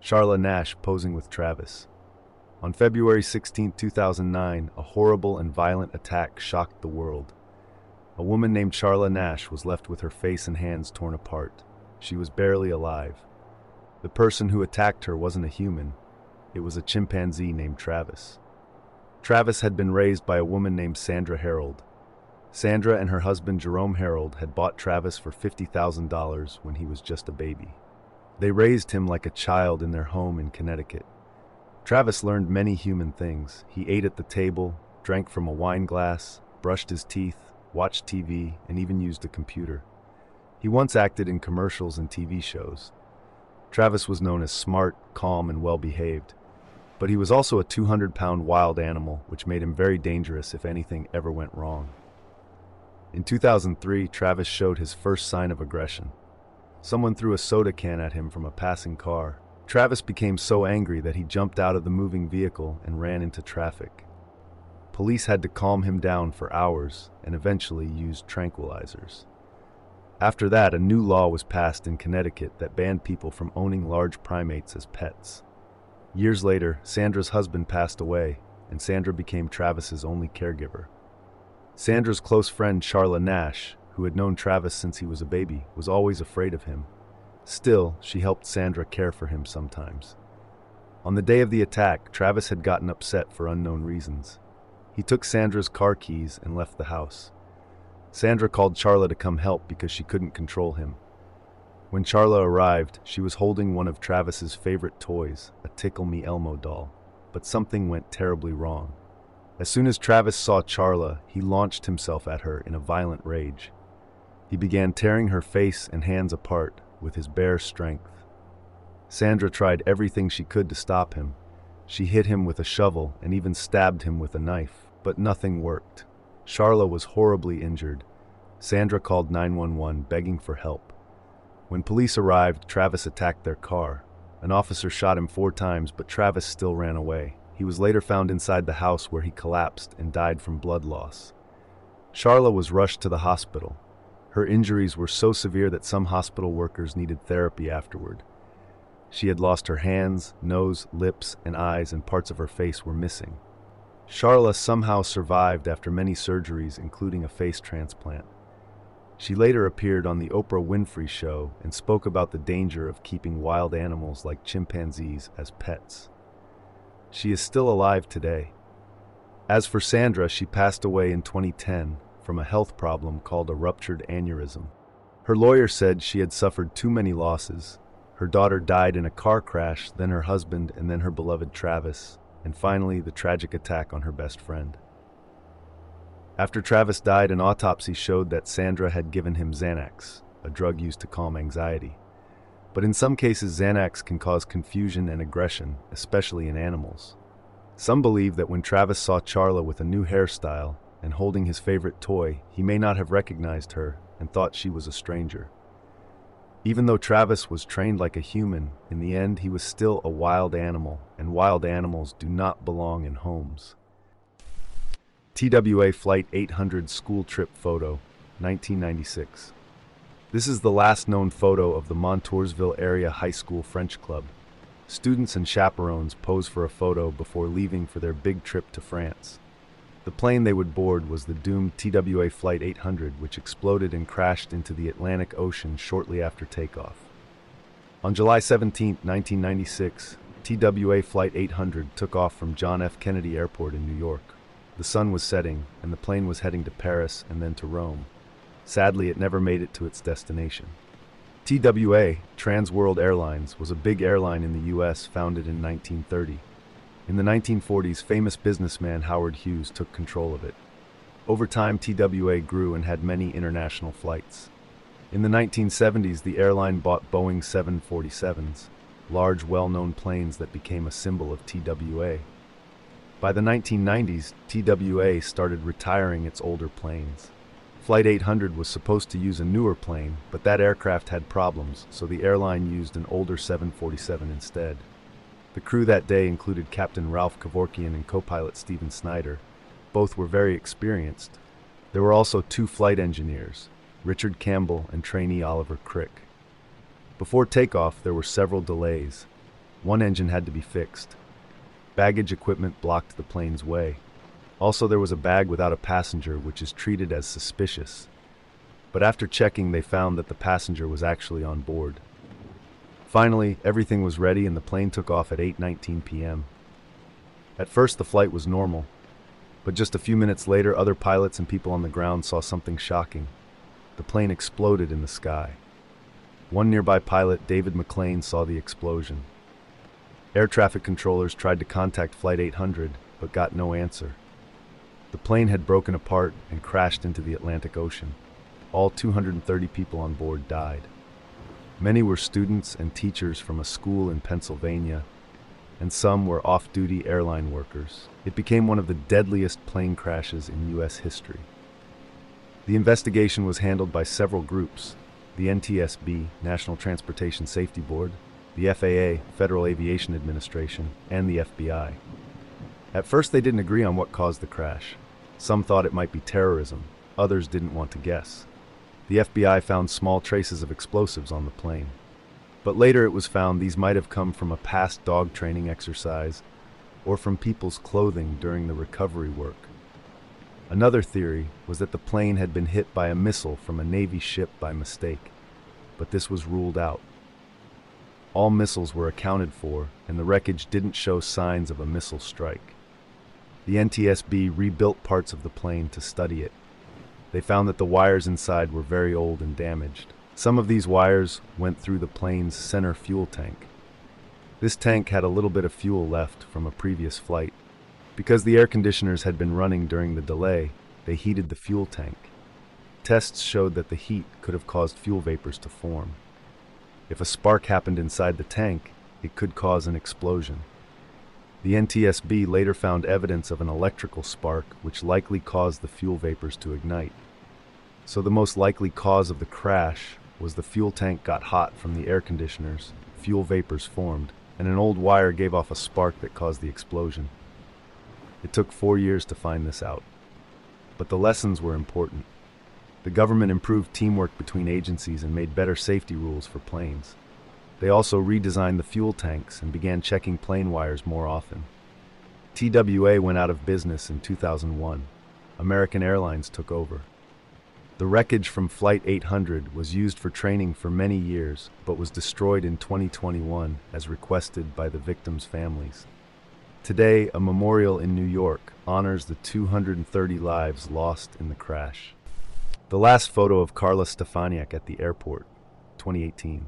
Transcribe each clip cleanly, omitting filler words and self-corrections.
Charla Nash posing with Travis. On February 16, 2009, a horrible and violent attack shocked the world. A woman named Charla Nash was left with her face and hands torn apart. She was barely alive. The person who attacked her wasn't a human. It was a chimpanzee named Travis. Travis had been raised by a woman named Sandra Harold. Sandra and her husband Jerome Harold had bought Travis for $50,000 when he was just a baby. They raised him like a child in their home in Connecticut. Travis learned many human things. He ate at the table, drank from a wine glass, brushed his teeth, watched TV, and even used a computer. He once acted in commercials and TV shows. Travis was known as smart, calm, and well-behaved, but he was also a 200-pound wild animal, which made him very dangerous if anything ever went wrong. In 2003, Travis showed his first sign of aggression. Someone threw a soda can at him from a passing car. Travis became so angry that he jumped out of the moving vehicle and ran into traffic. Police had to calm him down for hours and eventually used tranquilizers. After that, a new law was passed in Connecticut that banned people from owning large primates as pets. Years later, Sandra's husband passed away, and Sandra became Travis's only caregiver. Sandra's close friend Charla Nash, who had known Travis since he was a baby, was always afraid of him. Still, she helped Sandra care for him sometimes. On the day of the attack, Travis had gotten upset for unknown reasons. He took Sandra's car keys and left the house. Sandra called Charla to come help because she couldn't control him. When Charla arrived, she was holding one of Travis's favorite toys, a Tickle Me Elmo doll, but something went terribly wrong. As soon as Travis saw Charla, he launched himself at her in a violent rage. He began tearing her face and hands apart with his bare strength. Sandra tried everything she could to stop him. She hit him with a shovel and even stabbed him with a knife, but nothing worked. Charla was horribly injured. Sandra called 911, begging for help. When police arrived, Travis attacked their car. An officer shot him 4 times, but Travis still ran away. He was later found inside the house where he collapsed and died from blood loss. Charla was rushed to the hospital. Her injuries were so severe that some hospital workers needed therapy afterward. She had lost her hands, nose, lips, and eyes, and parts of her face were missing. Charla somehow survived after many surgeries, including a face transplant. She later appeared on the Oprah Winfrey Show and spoke about the danger of keeping wild animals like chimpanzees as pets. She is still alive today. As for Sandra, she passed away in 2010 from a health problem called a ruptured aneurysm. Her lawyer said she had suffered too many losses. Her daughter died in a car crash, then her husband, and then her beloved Travis, and finally the tragic attack on her best friend. After Travis died, an autopsy showed that Sandra had given him Xanax, a drug used to calm anxiety. But in some cases, Xanax can cause confusion and aggression, especially in animals. Some believe that when Travis saw Charla with a new hairstyle and holding his favorite toy, he may not have recognized her and thought she was a stranger. Even though Travis was trained like a human, in the end he was still a wild animal, and wild animals do not belong in homes. TWA Flight 800 school trip photo, 1996. This is the last known photo of the Montoursville Area High School French Club. Students and chaperones pose for a photo before leaving for their big trip to France. The plane they would board was the doomed TWA Flight 800, which exploded and crashed into the Atlantic Ocean shortly after takeoff. On July 17, 1996, TWA Flight 800 took off from John F. Kennedy Airport in New York. The sun was setting, and the plane was heading to Paris and then to Rome. Sadly, it never made it to its destination. TWA, Trans World Airlines, was a big airline in the U.S. founded in 1930. In the 1940s, famous businessman Howard Hughes took control of it. Over time, TWA grew and had many international flights. In the 1970s, the airline bought Boeing 747s, large, well-known planes that became a symbol of TWA. By the 1990s, TWA started retiring its older planes. Flight 800 was supposed to use a newer plane, but that aircraft had problems, so the airline used an older 747 instead. The crew that day included Captain Ralph Kevorkian and co-pilot Steven Snyder. Both were very experienced. There were also 2 flight engineers, Richard Campbell and trainee Oliver Crick. Before takeoff, there were several delays. One engine had to be fixed. Baggage equipment blocked the plane's way. Also, there was a bag without a passenger, which is treated as suspicious. But after checking, they found that the passenger was actually on board. Finally, everything was ready and the plane took off at 8:19 p.m. At first, the flight was normal, but just a few minutes later, other pilots and people on the ground saw something shocking. The plane exploded in the sky. One nearby pilot, David McLean, saw the explosion. Air traffic controllers tried to contact Flight 800, but got no answer. The plane had broken apart and crashed into the Atlantic Ocean. All 230 people on board died. Many were students and teachers from a school in Pennsylvania, and some were off-duty airline workers. It became one of the deadliest plane crashes in U.S. history. The investigation was handled by several groups: the NTSB, National Transportation Safety Board, the FAA, Federal Aviation Administration, and the FBI. At first, they didn't agree on what caused the crash. Some thought it might be terrorism, others didn't want to guess. The FBI found small traces of explosives on the plane. But later it was found these might have come from a past dog training exercise or from people's clothing during the recovery work. Another theory was that the plane had been hit by a missile from a Navy ship by mistake, but this was ruled out. All missiles were accounted for, and the wreckage didn't show signs of a missile strike. The NTSB rebuilt parts of the plane to study it. They found that the wires inside were very old and damaged. Some of these wires went through the plane's center fuel tank. This tank had a little bit of fuel left from a previous flight. Because the air conditioners had been running during the delay, they heated the fuel tank. Tests showed that the heat could have caused fuel vapors to form. If a spark happened inside the tank, it could cause an explosion. The NTSB later found evidence of an electrical spark which likely caused the fuel vapors to ignite. So the most likely cause of the crash was the fuel tank got hot from the air conditioners, fuel vapors formed, and an old wire gave off a spark that caused the explosion. It took 4 years to find this out. But the lessons were important. The government improved teamwork between agencies and made better safety rules for planes. They also redesigned the fuel tanks and began checking plane wires more often. TWA went out of business in 2001. American Airlines took over. The wreckage from Flight 800 was used for training for many years, but was destroyed in 2021 as requested by the victims' families. Today, a memorial in New York honors the 230 lives lost in the crash. The last photo of Carla Stefaniak at the airport, 2018.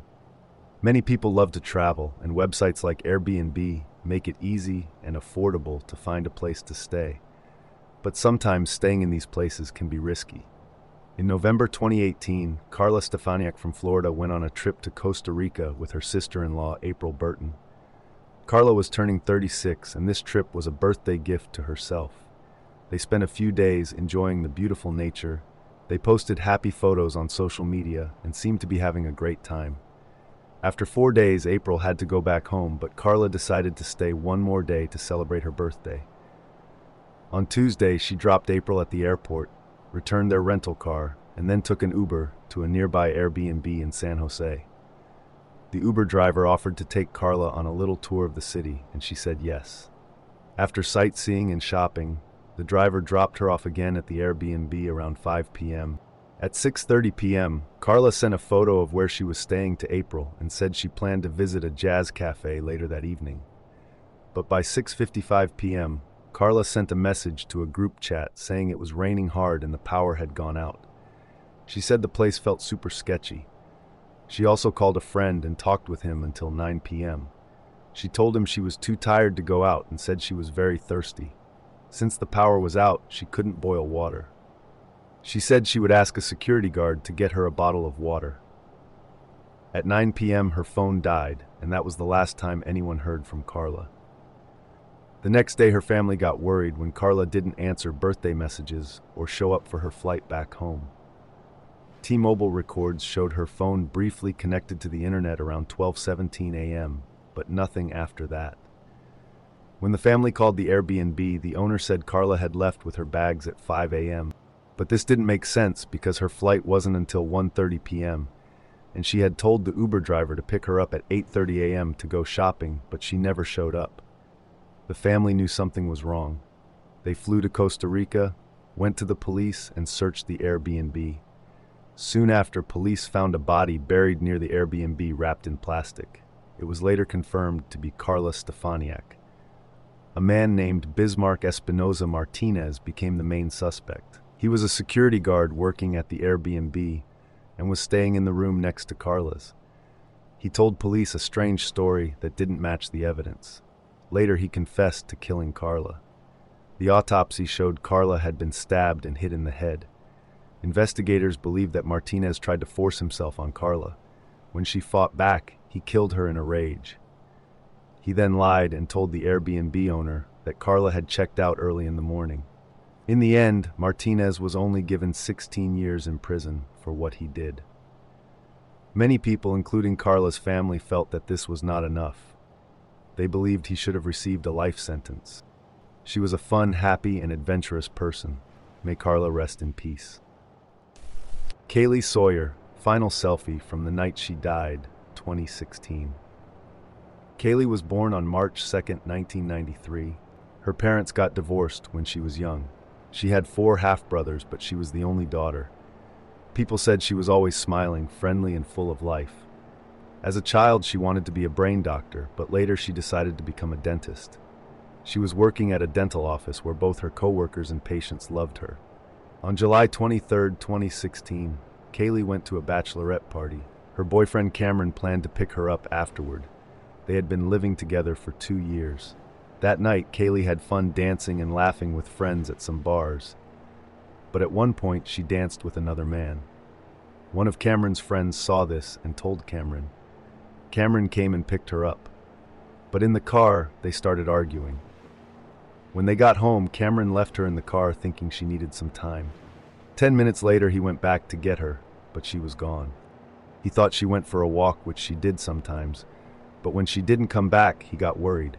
Many people love to travel, and websites like Airbnb make it easy and affordable to find a place to stay. But sometimes staying in these places can be risky. In November 2018, Carla Stefaniak from Florida went on a trip to Costa Rica with her sister-in-law, April Burton. Carla was turning 36, and this trip was a birthday gift to herself. They spent a few days enjoying the beautiful nature. They posted happy photos on social media and seemed to be having a great time. After 4 days, April had to go back home, but Carla decided to stay one more day to celebrate her birthday. On Tuesday, she dropped April at the airport, returned their rental car, and then took an Uber to a nearby Airbnb in San Jose. The Uber driver offered to take Carla on a little tour of the city, and she said yes. After sightseeing and shopping, the driver dropped her off again at the Airbnb around 5 p.m. At 6:30 p.m., Carla sent a photo of where she was staying to April and said she planned to visit a jazz cafe later that evening. But by 6:55 p.m., Carla sent a message to a group chat saying it was raining hard and the power had gone out. She said the place felt super sketchy. She also called a friend and talked with him until 9 p.m. She told him she was too tired to go out and said she was very thirsty. Since the power was out, she couldn't boil water. She said she would ask a security guard to get her a bottle of water. At 9 p.m., her phone died, and that was the last time anyone heard from Carla. The next day, her family got worried when Carla didn't answer birthday messages or show up for her flight back home. T-Mobile records showed her phone briefly connected to the internet around 12:17 a.m., but nothing after that. When the family called the Airbnb, the owner said Carla had left with her bags at 5 a.m., but this didn't make sense because her flight wasn't until 1:30 p.m., and she had told the Uber driver to pick her up at 8:30 a.m. to go shopping, but she never showed up. The family knew something was wrong. They flew to Costa Rica, went to the police, and searched the Airbnb. Soon after, police found a body buried near the Airbnb wrapped in plastic. It was later confirmed to be Carla Stefaniak. A man named Bismarck Espinoza Martinez became the main suspect. He was a security guard working at the Airbnb and was staying in the room next to Carla's. He told police a strange story that didn't match the evidence. Later, he confessed to killing Carla. The autopsy showed Carla had been stabbed and hit in the head. Investigators believe that Martinez tried to force himself on Carla. When she fought back, he killed her in a rage. He then lied and told the Airbnb owner that Carla had checked out early in the morning. In the end, Martinez was only given 16 years in prison for what he did. Many people, including Carla's family, felt that this was not enough. They believed he should have received a life sentence. She was a fun, happy, and adventurous person. May Carla rest in peace. Kaylee Sawyer, final selfie from the night she died, 2016. Kaylee was born on March 2, 1993. Her parents got divorced when she was young. She had 4 half-brothers, but she was the only daughter. People said she was always smiling, friendly, and full of life. As a child, she wanted to be a brain doctor, but later she decided to become a dentist. She was working at a dental office where both her co-workers and patients loved her. On July 23, 2016, Kaylee went to a bachelorette party. Her boyfriend Cameron planned to pick her up afterward. They had been living together for 2 years. That night, Kaylee had fun dancing and laughing with friends at some bars. But at one point, she danced with another man. One of Cameron's friends saw this and told Cameron. Cameron came and picked her up. But in the car, they started arguing. When they got home, Cameron left her in the car thinking she needed some time. 10 minutes later, he went back to get her, but she was gone. He thought she went for a walk, which she did sometimes, but when she didn't come back, he got worried.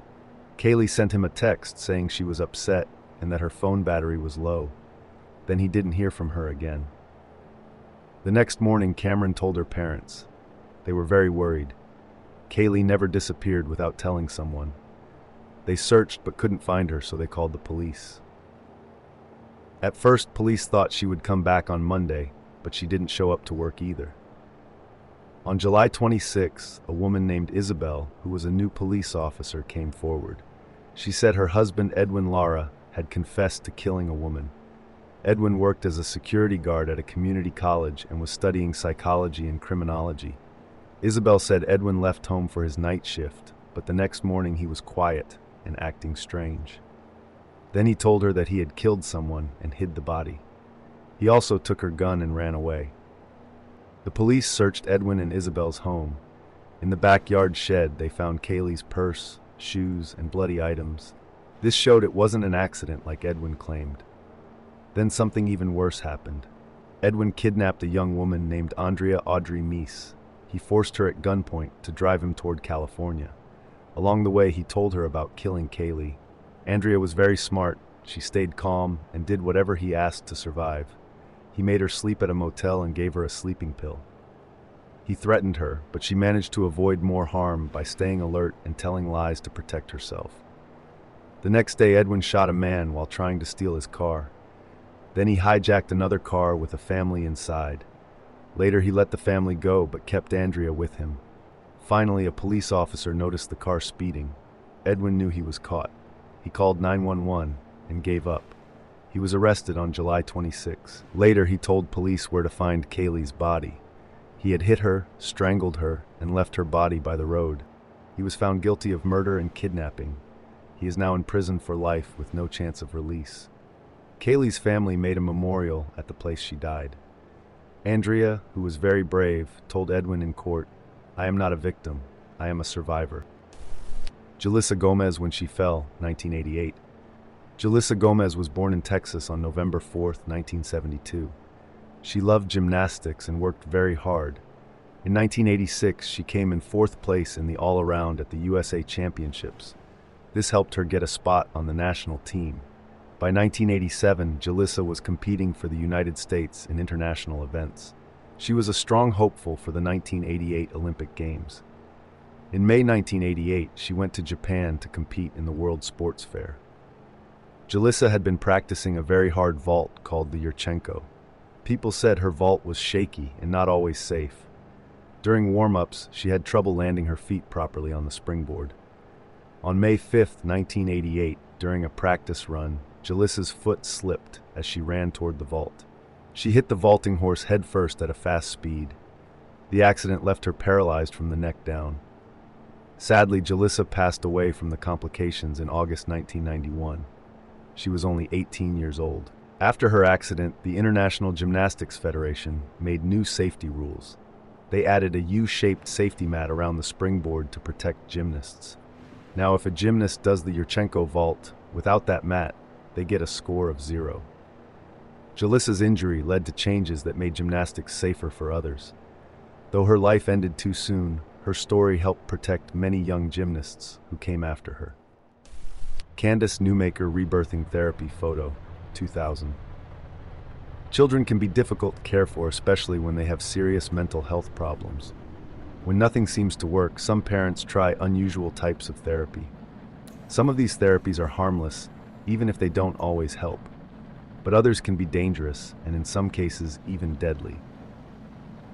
Kaylee sent him a text saying she was upset and that her phone battery was low. Then he didn't hear from her again. The next morning, Cameron told her parents. They were very worried. Kaylee never disappeared without telling someone. They searched but couldn't find her, so they called the police. At first, police thought she would come back on Monday, but she didn't show up to work either. On July 26, a woman named Isabel, who was a new police officer, came forward. She said her husband, Edwin Lara, had confessed to killing a woman. Edwin worked as a security guard at a community college and was studying psychology and criminology. Isabel said Edwin left home for his night shift, but the next morning he was quiet and acting strange. Then he told her that he had killed someone and hid the body. He also took her gun and ran away. The police searched Edwin and Isabel's home. In the backyard shed, they found Kaylee's purse, shoes, and bloody items. This showed it wasn't an accident like Edwin claimed. Then something even worse happened. Edwin kidnapped a young woman named Andrea Audrey Meese. He forced her at gunpoint to drive him toward California. Along the way, he told her about killing Kaylee. Andrea was very smart. She stayed calm and did whatever he asked to survive. He made her sleep at a motel and gave her a sleeping pill. He threatened her, but she managed to avoid more harm by staying alert and telling lies to protect herself. The next day, Edwin shot a man while trying to steal his car. Then he hijacked another car with a family inside. Later, he let the family go but kept Andrea with him. Finally, a police officer noticed the car speeding. Edwin knew he was caught. He called 911 and gave up. He was arrested on July 26. Later, he told police where to find Kaylee's body. He had hit her, strangled her, and left her body by the road. He was found guilty of murder and kidnapping. He is now in prison for life with no chance of release. Kaylee's family made a memorial at the place she died. Andrea, who was very brave, told Edwin in court, "I am not a victim, I am a survivor." Julissa Gomez when she fell, 1988. Julissa Gomez was born in Texas on November 4, 1972. She loved gymnastics and worked very hard. In 1986, she came in 4th place in the all-around at the USA Championships. This helped her get a spot on the national team. By 1987, Julissa was competing for the United States in international events. She was a strong hopeful for the 1988 Olympic Games. In May 1988, she went to Japan to compete in the World Sports Fair. Julissa had been practicing a very hard vault called the Yurchenko. People said her vault was shaky and not always safe. During warm-ups, she had trouble landing her feet properly on the springboard. On May 5, 1988, during a practice run, Julissa's foot slipped as she ran toward the vault. She hit the vaulting horse headfirst at a fast speed. The accident left her paralyzed from the neck down. Sadly, Julissa passed away from the complications in August 1991. She was only 18 years old. After her accident, the International Gymnastics Federation made new safety rules. They added a U-shaped safety mat around the springboard to protect gymnasts. Now, if a gymnast does the Yurchenko vault without that mat, they get a score of 0. Julissa's injury led to changes that made gymnastics safer for others. Though her life ended too soon, her story helped protect many young gymnasts who came after her. Candace Newmaker Rebirthing Therapy Photo, 2000. Children can be difficult to care for, especially when they have serious mental health problems. When nothing seems to work, some parents try unusual types of therapy. Some of these therapies are harmless, even if they don't always help. But others can be dangerous, and in some cases, even deadly.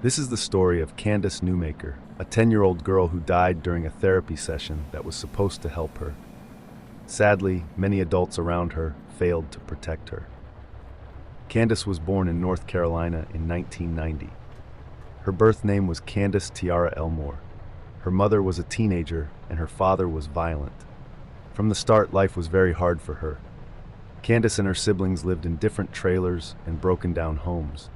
This is the story of Candace Newmaker, a 10-year-old girl who died during a therapy session that was supposed to help her. Sadly, many adults around her failed to protect her. Candace was born in North Carolina in 1990. Her birth name was Candace Tiara Elmore. Her mother was a teenager, and her father was violent. From the start, life was very hard for her. Candace and her siblings lived in different trailers and broken-down homes.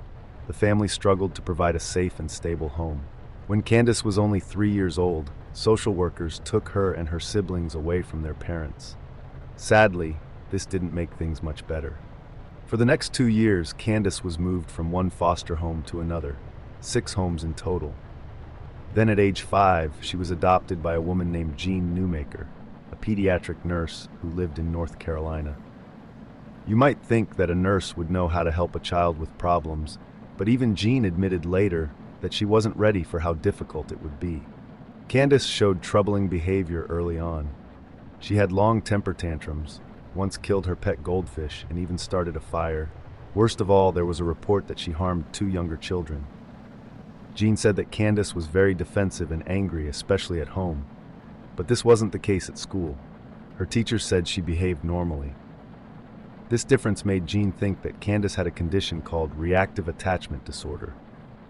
The family struggled to provide a safe and stable home. When Candace was only 3 years old, social workers took her and her siblings away from their parents. Sadly, this didn't make things much better. For the next 2 years, Candace was moved from one foster home to another, 6 homes in total. Then at age 5, she was adopted by a woman named Jean Newmaker, a pediatric nurse who lived in North Carolina. You might think that a nurse would know how to help a child with problems, but even Jean admitted later that she wasn't ready for how difficult it would be. Candace showed troubling behavior early on. She had long temper tantrums, once killed her pet goldfish, and even started a fire. Worst of all, there was a report that she harmed 2 younger children. Jean said that Candace was very defensive and angry, especially at home. But this wasn't the case at school. Her teachers said she behaved normally. This difference made Jean think that Candace had a condition called reactive attachment disorder,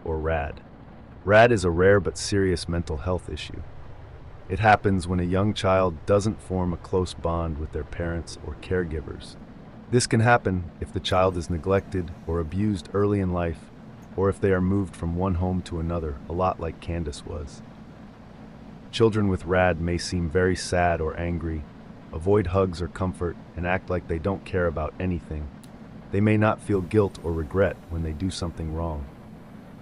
or RAD. RAD is a rare but serious mental health issue. It happens when a young child doesn't form a close bond with their parents or caregivers. This can happen if the child is neglected or abused early in life, or if they are moved from one home to another, a lot like Candace was. Children with RAD may seem very sad or angry, avoid hugs or comfort, and act like they don't care about anything. They may not feel guilt or regret when they do something wrong.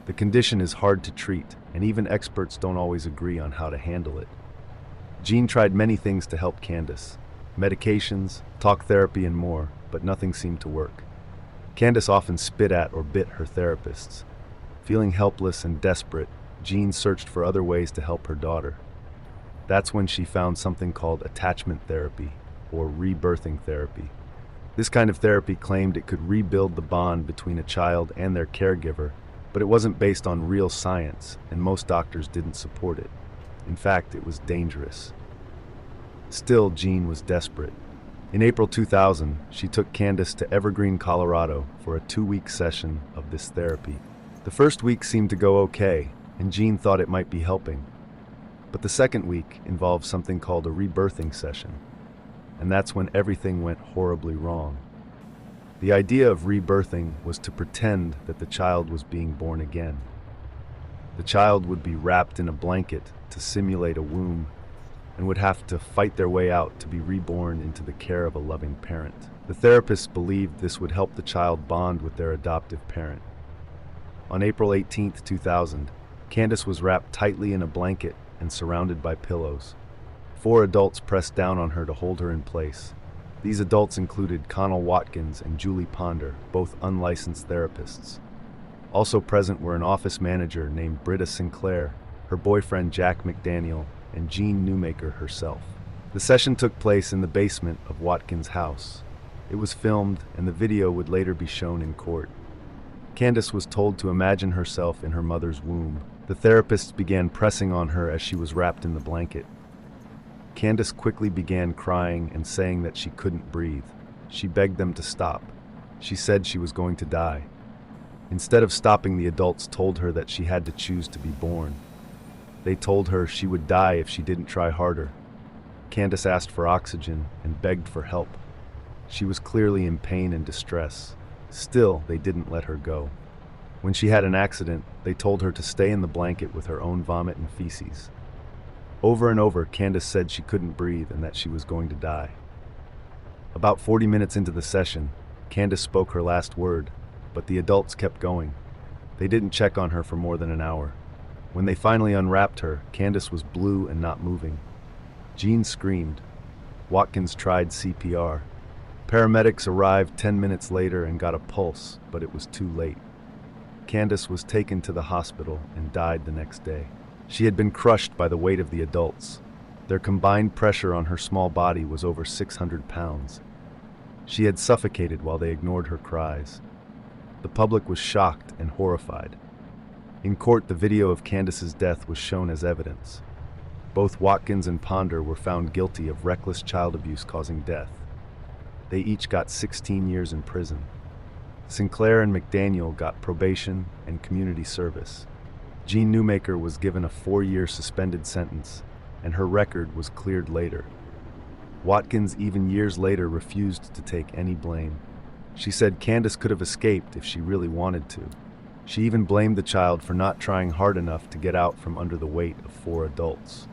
The condition is hard to treat, and even experts don't always agree on how to handle it. Jean tried many things to help Candace: medications, talk therapy, and more, but nothing seemed to work. Candace often spit at or bit her therapists. Feeling helpless and desperate, Jean searched for other ways to help her daughter. That's when she found something called attachment therapy, or rebirthing therapy. This kind of therapy claimed it could rebuild the bond between a child and their caregiver, but it wasn't based on real science, and most doctors didn't support it. In fact, it was dangerous. Still, Jean was desperate. In April 2000, she took Candace to Evergreen, Colorado for a 2-week session of this therapy. The first week seemed to go okay, and Jean thought it might be helping. But the second week involved something called a rebirthing session, and that's when everything went horribly wrong. The idea of rebirthing was to pretend that the child was being born again. The child would be wrapped in a blanket to simulate a womb and would have to fight their way out to be reborn into the care of a loving parent. The therapists believed this would help the child bond with their adoptive parent. On April 18, 2000, Candace was wrapped tightly in a blanket and surrounded by pillows. 4 adults pressed down on her to hold her in place. These adults included Connell Watkins and Julie Ponder, both unlicensed therapists. Also present were an office manager named Britta Sinclair, her boyfriend Jack McDaniel, and Jean Newmaker herself. The session took place in the basement of Watkins' house. It was filmed, and the video would later be shown in court. Candace was told to imagine herself in her mother's womb. The therapists began pressing on her as she was wrapped in the blanket. Candace quickly began crying and saying that she couldn't breathe. She begged them to stop. She said she was going to die. Instead of stopping, the adults told her that she had to choose to be born. They told her she would die if she didn't try harder. Candace asked for oxygen and begged for help. She was clearly in pain and distress. Still, they didn't let her go. When she had an accident, they told her to stay in the blanket with her own vomit and feces. Over and over, Candace said she couldn't breathe and that she was going to die. About 40 minutes into the session, Candace spoke her last word, but the adults kept going. They didn't check on her for more than an hour. When they finally unwrapped her, Candace was blue and not moving. Jean screamed. Watkins tried CPR. Paramedics arrived 10 minutes later and got a pulse, but it was too late. Candace was taken to the hospital and died the next day. She had been crushed by the weight of the adults. Their combined pressure on her small body was over 600 pounds. She had suffocated while they ignored her cries. The public was shocked and horrified. In court, the video of Candace's death was shown as evidence. Both Watkins and Ponder were found guilty of reckless child abuse causing death. They each got 16 years in prison. Sinclair and McDaniel got probation and community service. Jean Newmaker was given a 4-year suspended sentence, and her record was cleared later. Watkins, even years later, refused to take any blame. She said Candace could have escaped if she really wanted to. She even blamed the child for not trying hard enough to get out from under the weight of 4 adults.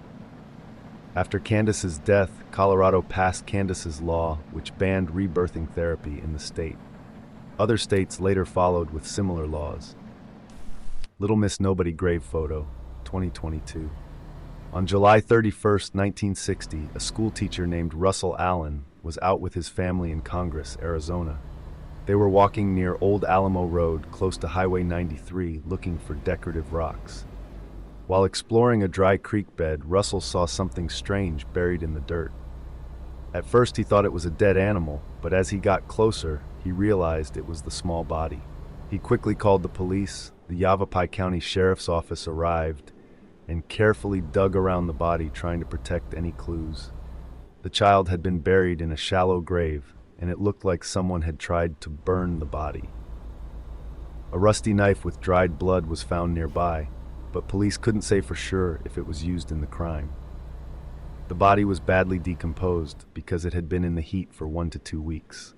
After Candace's death, Colorado passed Candace's law, which banned rebirthing therapy in the state. Other states later followed with similar laws. Little Miss Nobody grave photo, 2022. On July 31, 1960, a schoolteacher named Russell Allen was out with his family in Congress, Arizona. They were walking near Old Alamo Road, close to Highway 93, looking for decorative rocks. While exploring a dry creek bed, Russell saw something strange buried in the dirt. At first he thought it was a dead animal, but as he got closer, he realized it was the small body. He quickly called the police. The Yavapai County Sheriff's Office arrived and carefully dug around the body, trying to protect any clues. The child had been buried in a shallow grave, and it looked like someone had tried to burn the body. A rusty knife with dried blood was found nearby, but police couldn't say for sure if it was used in the crime. The body was badly decomposed because it had been in the heat for 1 to 2 weeks.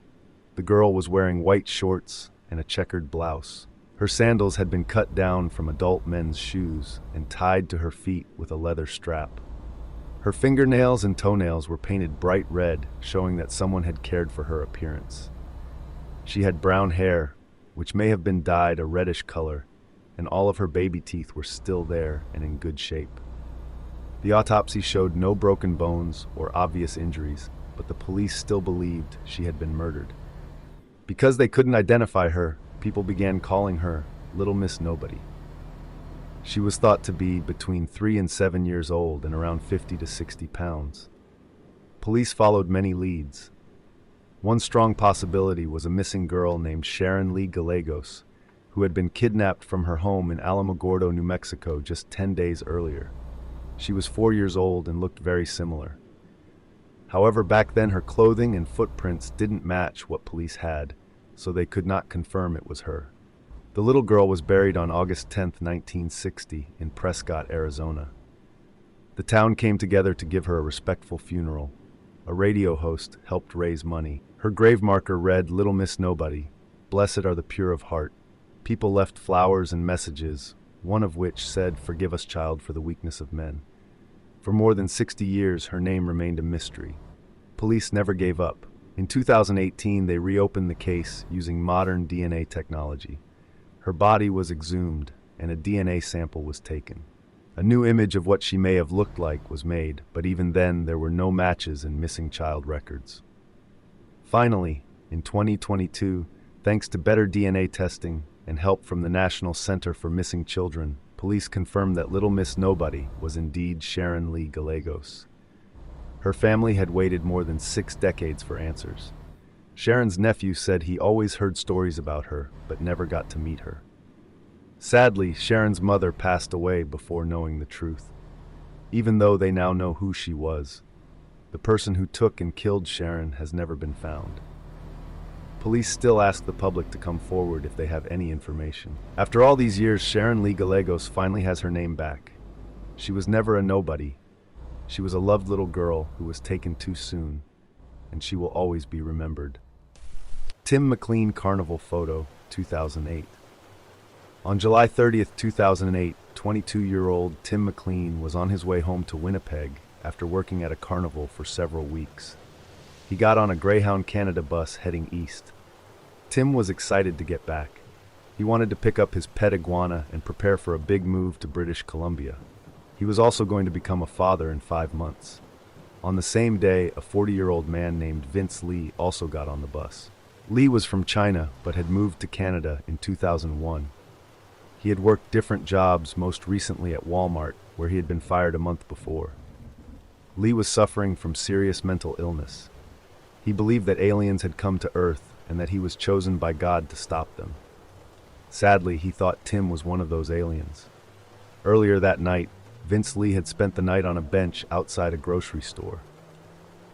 The girl was wearing white shorts and a checkered blouse. Her sandals had been cut down from adult men's shoes and tied to her feet with a leather strap. Her fingernails and toenails were painted bright red, showing that someone had cared for her appearance. She had brown hair, which may have been dyed a reddish color, and all of her baby teeth were still there and in good shape. The autopsy showed no broken bones or obvious injuries, but the police still believed she had been murdered. Because they couldn't identify her, people began calling her Little Miss Nobody. She was thought to be between 3 and 7 years old and around 50 to 60 pounds. Police followed many leads. One strong possibility was a missing girl named Sharon Lee Gallegos, who had been kidnapped from her home in Alamogordo, New Mexico just 10 days earlier. She was 4 years old and looked very similar. However, back then her clothing and footprints didn't match what police had, so they could not confirm it was her. The little girl was buried on August 10, 1960, in Prescott, Arizona. The town came together to give her a respectful funeral. A radio host helped raise money. Her grave marker read, "Little Miss Nobody, blessed are the pure of heart." People left flowers and messages, one of which said, "Forgive us, child, for the weakness of men." For more than 60 years, her name remained a mystery. Police never gave up. In 2018, they reopened the case using modern DNA technology. Her body was exhumed, and a DNA sample was taken. A new image of what she may have looked like was made, but even then, there were no matches in missing child records. Finally, in 2022, thanks to better DNA testing, and help from the National Center for Missing Children, police confirmed that Little Miss Nobody was indeed Sharon Lee Gallegos. Her family had waited more than 6 decades for answers. Sharon's nephew said he always heard stories about her, but never got to meet her. Sadly, Sharon's mother passed away before knowing the truth. Even though they now know who she was, the person who took and killed Sharon has never been found. Police still ask the public to come forward if they have any information. After all these years, Sharon Lee Gallegos finally has her name back. She was never a nobody. She was a loved little girl who was taken too soon, and she will always be remembered. Tim McLean Carnival photo, 2008. On July 30th, 2008, 22-year-old Tim McLean was on his way home to Winnipeg after working at a carnival for several weeks. He got on a Greyhound Canada bus heading east. Tim was excited to get back. He wanted to pick up his pet iguana and prepare for a big move to British Columbia. He was also going to become a father in 5 months. On the same day, a 40-year-old man named Vince Lee also got on the bus. Lee was from China but had moved to Canada in 2001. He had worked different jobs, most recently at Walmart, where he had been fired a month before. Lee was suffering from serious mental illness. He believed that aliens had come to Earth and that he was chosen by God to stop them. Sadly, he thought Tim was one of those aliens. Earlier that night, Vince Lee had spent the night on a bench outside a grocery store.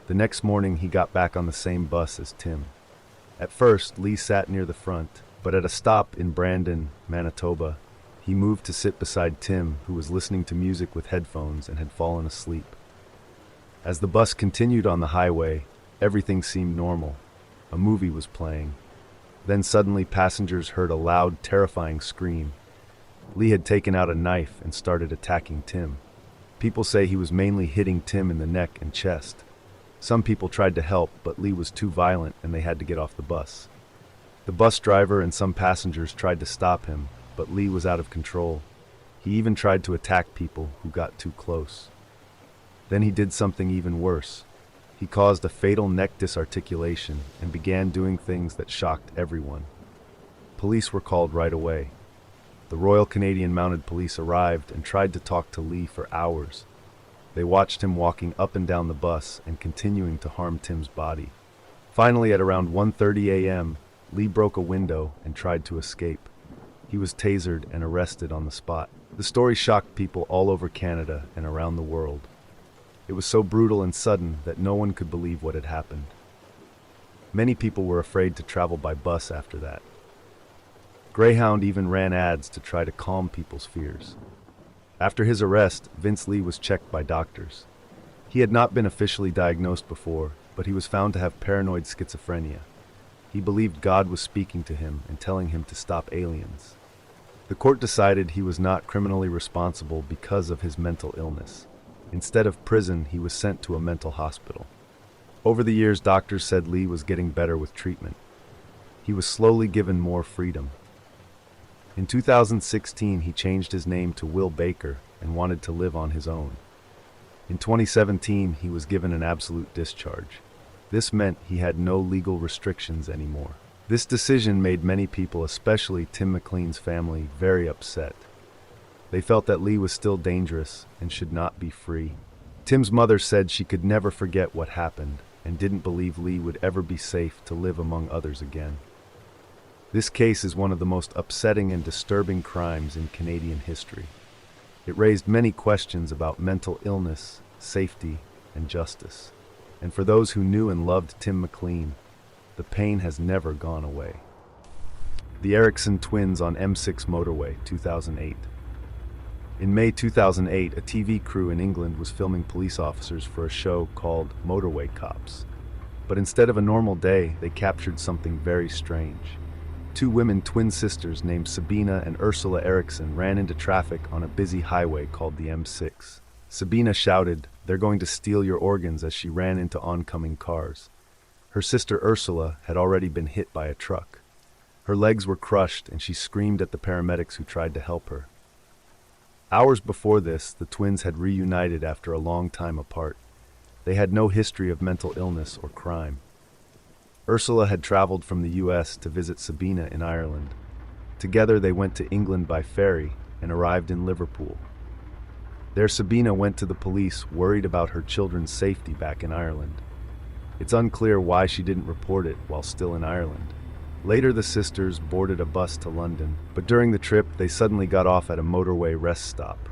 The next morning, he got back on the same bus as Tim. At first, Lee sat near the front, but at a stop in Brandon, Manitoba, he moved to sit beside Tim, who was listening to music with headphones and had fallen asleep. As the bus continued on the highway, everything seemed normal. A movie was playing. Then suddenly passengers heard a loud, terrifying scream. Lee had taken out a knife and started attacking Tim. People say he was mainly hitting Tim in the neck and chest. Some people tried to help, but Lee was too violent and they had to get off the bus. The bus driver and some passengers tried to stop him, but Lee was out of control. He even tried to attack people who got too close. Then he did something even worse. He caused a fatal neck disarticulation and began doing things that shocked everyone. Police were called right away. The Royal Canadian Mounted Police arrived and tried to talk to Lee for hours. They watched him walking up and down the bus and continuing to harm Tim's body. Finally, at around 1:30 a.m., Lee broke a window and tried to escape. He was tasered and arrested on the spot. The story shocked people all over Canada and around the world. It was so brutal and sudden that no one could believe what had happened. Many people were afraid to travel by bus after that. Greyhound even ran ads to try to calm people's fears. After his arrest, Vince Lee was checked by doctors. He had not been officially diagnosed before, but he was found to have paranoid schizophrenia. He believed God was speaking to him and telling him to stop aliens. The court decided he was not criminally responsible because of his mental illness. Instead of prison, he was sent to a mental hospital. Over the years, doctors said Lee was getting better with treatment. He was slowly given more freedom. In 2016, he changed his name to Will Baker and wanted to live on his own. In 2017, he was given an absolute discharge. This meant he had no legal restrictions anymore. This decision made many people, especially Tim McLean's family, very upset. They felt that Lee was still dangerous and should not be free. Tim's mother said she could never forget what happened and didn't believe Lee would ever be safe to live among others again. This case is one of the most upsetting and disturbing crimes in Canadian history. It raised many questions about mental illness, safety, and justice. And for those who knew and loved Tim McLean, the pain has never gone away. The Eriksson twins on M6 Motorway, 2008. In May 2008, a TV crew in England was filming police officers for a show called Motorway Cops. But instead of a normal day, they captured something very strange. 2 women twin sisters named Sabina and Ursula Eriksson ran into traffic on a busy highway called the M6. Sabina shouted, "They're going to steal your organs," as she ran into oncoming cars. Her sister Ursula had already been hit by a truck. Her legs were crushed and she screamed at the paramedics who tried to help her. Hours before this, the twins had reunited after a long time apart. They had no history of mental illness or crime. Ursula had traveled from the U.S. to visit Sabina in Ireland. Together they went to England by ferry and arrived in Liverpool. There Sabina went to the police, worried about her children's safety back in Ireland. It's unclear why she didn't report it while still in Ireland. Later the sisters boarded a bus to London, but during the trip they suddenly got off at a motorway rest stop.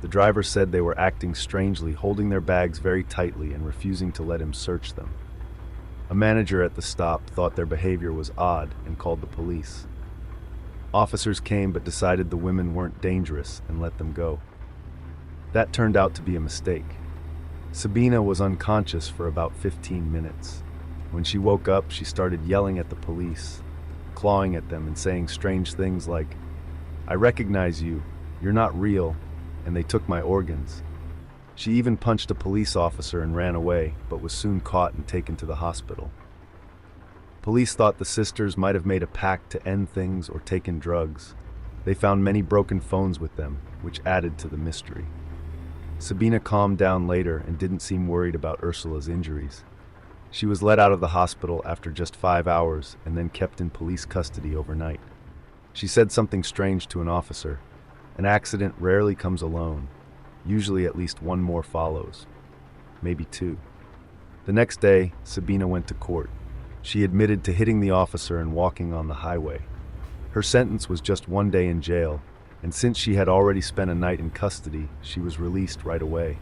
The driver said they were acting strangely, holding their bags very tightly and refusing to let him search them. A manager at the stop thought their behavior was odd and called the police. Officers came but decided the women weren't dangerous and let them go. That turned out to be a mistake. Sabina was unconscious for about 15 minutes. When she woke up, she started yelling at the police, clawing at them and saying strange things like, "I recognize you, you're not real, and they took my organs." She even punched a police officer and ran away, but was soon caught and taken to the hospital. Police thought the sisters might have made a pact to end things or taken drugs. They found many broken phones with them, which added to the mystery. Sabina calmed down later and didn't seem worried about Ursula's injuries. She was let out of the hospital after just 5 hours and then kept in police custody overnight. She said something strange to an officer. An accident rarely comes alone. Usually at least one more follows. Maybe two. The next day, Sabina went to court. She admitted to hitting the officer and walking on the highway. Her sentence was just 1 day in jail, and since she had already spent a night in custody, she was released right away.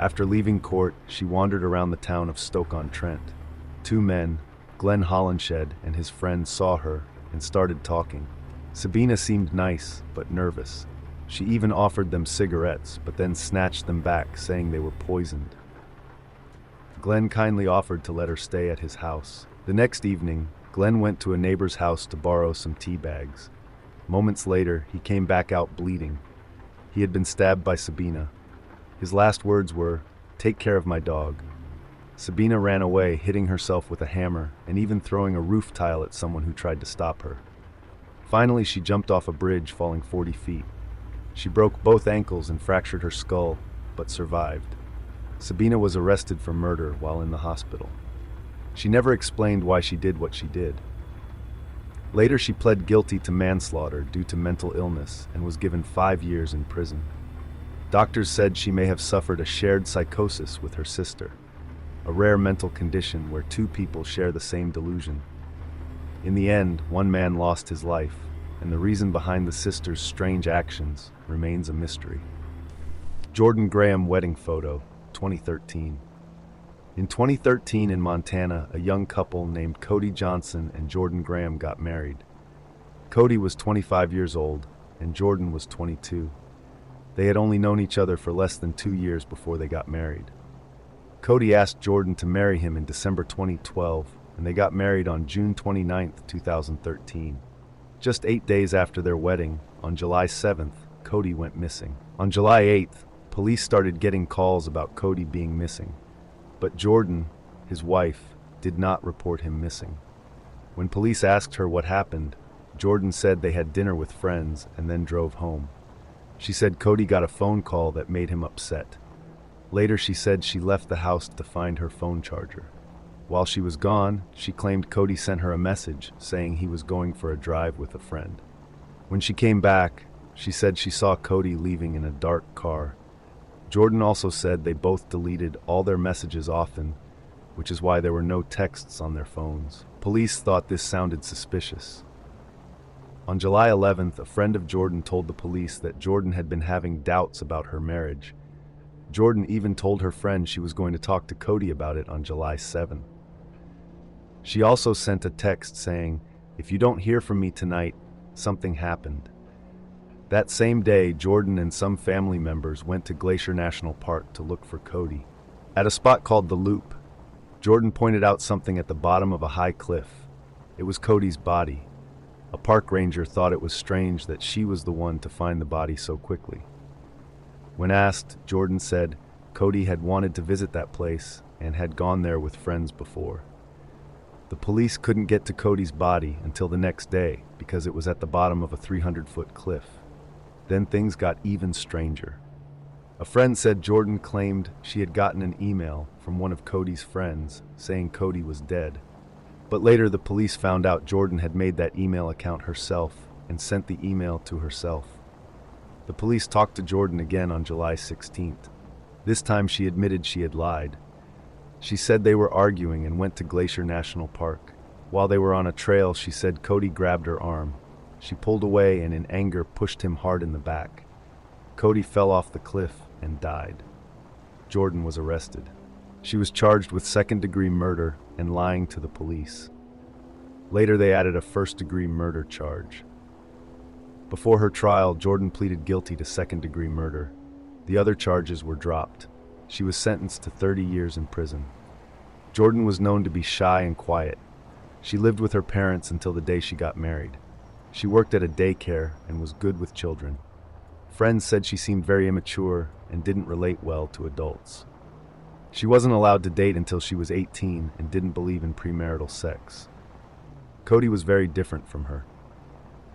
After leaving court, she wandered around the town of Stoke-on-Trent. 2 men, Glenn Hollenshed and his friend, saw her and started talking. Sabina seemed nice, but nervous. She even offered them cigarettes, but then snatched them back, saying they were poisoned. Glenn kindly offered to let her stay at his house. The next evening, Glenn went to a neighbor's house to borrow some tea bags. Moments later, he came back out bleeding. He had been stabbed by Sabina. His last words were, "Take care of my dog." Sabina ran away, hitting herself with a hammer and even throwing a roof tile at someone who tried to stop her. Finally, she jumped off a bridge, falling 40 feet. She broke both ankles and fractured her skull, but survived. Sabina was arrested for murder while in the hospital. She never explained why she did what she did. Later, she pled guilty to manslaughter due to mental illness and was given 5 years in prison. Doctors said she may have suffered a shared psychosis with her sister, a rare mental condition where 2 people share the same delusion. In the end, 1 man lost his life, and the reason behind the sisters' strange actions remains a mystery. Jordan Graham wedding photo, 2013. In 2013 in Montana, a young couple named Cody Johnson and Jordan Graham got married. Cody was 25 years old, and Jordan was 22. They had only known each other for less than 2 years before they got married. Cody asked Jordan to marry him in December 2012, and they got married on June 29, 2013. Just 8 days after their wedding, on July 7th, Cody went missing. On July 8th, police started getting calls about Cody being missing, but Jordan, his wife, did not report him missing. When police asked her what happened, Jordan said they had dinner with friends and then drove home. She said Cody got a phone call that made him upset. Later, she said she left the house to find her phone charger. While she was gone, she claimed Cody sent her a message saying he was going for a drive with a friend. When she came back, she said she saw Cody leaving in a dark car. Jordan also said they both deleted all their messages often, which is why there were no texts on their phones. Police thought this sounded suspicious. On July 11th, a friend of Jordan told the police that Jordan had been having doubts about her marriage. Jordan even told her friend she was going to talk to Cody about it on July 7th. She also sent a text saying, "If you don't hear from me tonight, something happened." That same day, Jordan and some family members went to Glacier National Park to look for Cody. At a spot called The Loop, Jordan pointed out something at the bottom of a high cliff. It was Cody's body. A park ranger thought it was strange that she was the one to find the body so quickly. When asked, Jordan said Cody had wanted to visit that place and had gone there with friends before. The police couldn't get to Cody's body until the next day because it was at the bottom of a 300-foot cliff. Then things got even stranger. A friend said Jordan claimed she had gotten an email from one of Cody's friends saying Cody was dead. But later the police found out Jordan had made that email account herself and sent the email to herself. The police talked to Jordan again on July 16th. This time she admitted she had lied. She said they were arguing and went to Glacier National Park. While they were on a trail, she said Cody grabbed her arm. She pulled away and in anger pushed him hard in the back. Cody fell off the cliff and died. Jordan was arrested. She was charged with second-degree murder and lying to the police. Later they added a first-degree murder charge. Before her trial, Jordan pleaded guilty to second-degree murder. The other charges were dropped. She was sentenced to 30 years in prison. Jordan was known to be shy and quiet. She lived with her parents until the day she got married. She worked at a daycare and was good with children. Friends said she seemed very immature and didn't relate well to adults. She wasn't allowed to date until she was 18 and didn't believe in premarital sex. Cody was very different from her.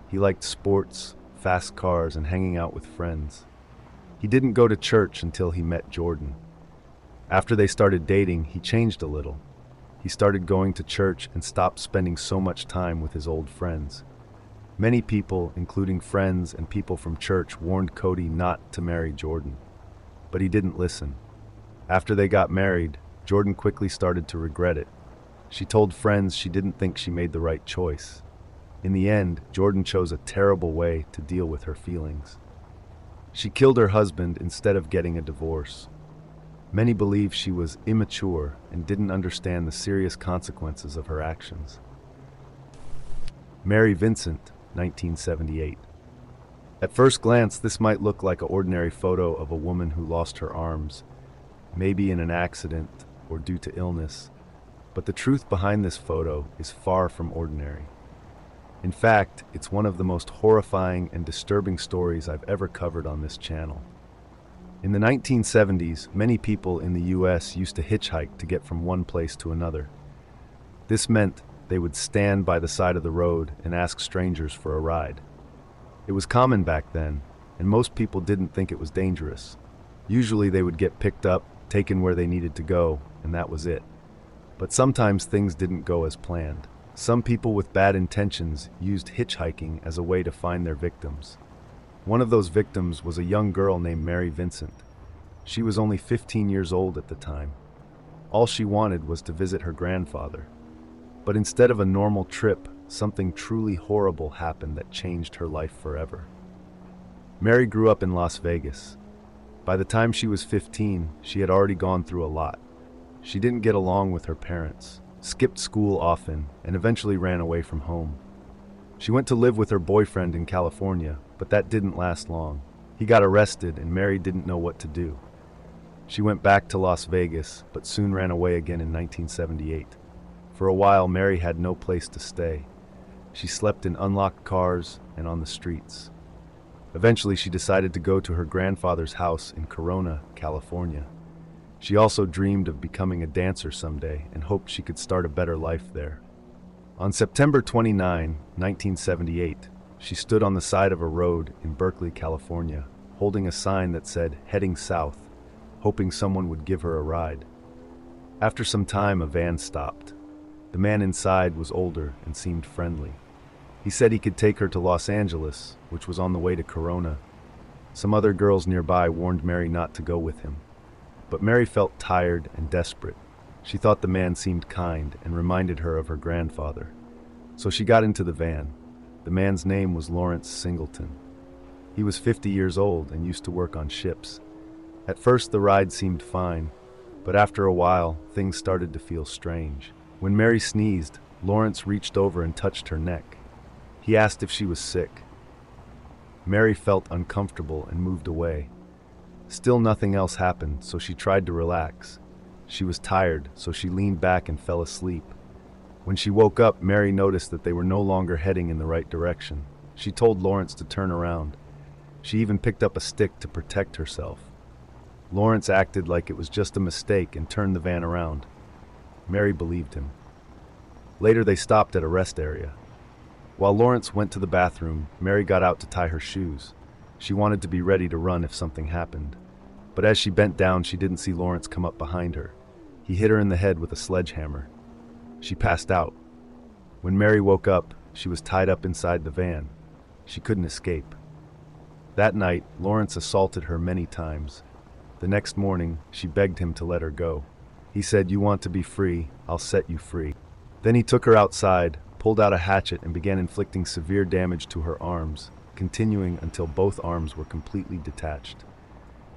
He liked sports, fast cars, and hanging out with friends. He didn't go to church until he met Jordan. After they started dating, he changed a little. He started going to church and stopped spending so much time with his old friends. Many people, including friends and people from church, warned Cody not to marry Jordan. But he didn't listen. After they got married, Jordan quickly started to regret it. She told friends she didn't think she made the right choice. In the end, Jordan chose a terrible way to deal with her feelings. She killed her husband instead of getting a divorce. Many believe she was immature and didn't understand the serious consequences of her actions. Mary Vincent, 1978. At first glance, this might look like an ordinary photo of a woman who lost her arms, maybe in an accident or due to illness. But the truth behind this photo is far from ordinary. In fact, it's one of the most horrifying and disturbing stories I've ever covered on this channel. In the 1970s, many people in the US used to hitchhike to get from one place to another. This meant they would stand by the side of the road and ask strangers for a ride. It was common back then, and most people didn't think it was dangerous. Usually they would get picked up, taken where they needed to go, and that was it. But sometimes things didn't go as planned. Some people with bad intentions used hitchhiking as a way to find their victims. One of those victims was a young girl named Mary Vincent. She was only 15 years old at the time. All she wanted was to visit her grandfather. But instead of a normal trip, something truly horrible happened that changed her life forever. Mary grew up in Las Vegas. By the time she was 15, she had already gone through a lot. She didn't get along with her parents, skipped school often, and eventually ran away from home. She went to live with her boyfriend in California, but that didn't last long. He got arrested and Mary didn't know what to do. She went back to Las Vegas, but soon ran away again in 1978. For a while, Mary had no place to stay. She slept in unlocked cars and on the streets. Eventually, she decided to go to her grandfather's house in Corona, California. She also dreamed of becoming a dancer someday and hoped she could start a better life there. On September 29, 1978, she stood on the side of a road in Berkeley, California, holding a sign that said, "Heading South," hoping someone would give her a ride. After some time, a van stopped. The man inside was older and seemed friendly. He said he could take her to Los Angeles, which was on the way to Corona. Some other girls nearby warned Mary not to go with him. But Mary felt tired and desperate. She thought the man seemed kind and reminded her of her grandfather. So she got into the van. The man's name was Lawrence Singleton. He was 50 years old and used to work on ships. At first the ride seemed fine, but after a while things started to feel strange. When Mary sneezed, Lawrence reached over and touched her neck. He asked if she was sick. Mary felt uncomfortable and moved away. Still nothing else happened, so she tried to relax. She was tired, so she leaned back and fell asleep. When she woke up, Mary noticed that they were no longer heading in the right direction. She told Lawrence to turn around. She even picked up a stick to protect herself. Lawrence acted like it was just a mistake and turned the van around. Mary believed him. Later they stopped at a rest area. While Lawrence went to the bathroom, Mary got out to tie her shoes. She wanted to be ready to run if something happened. But as she bent down, she didn't see Lawrence come up behind her. He hit her in the head with a sledgehammer. She passed out. When Mary woke up, she was tied up inside the van. She couldn't escape. That night, Lawrence assaulted her many times. The next morning, she begged him to let her go. He said, "You want to be free, I'll set you free." Then he took her outside, pulled out a hatchet, and began inflicting severe damage to her arms, continuing until both arms were completely detached.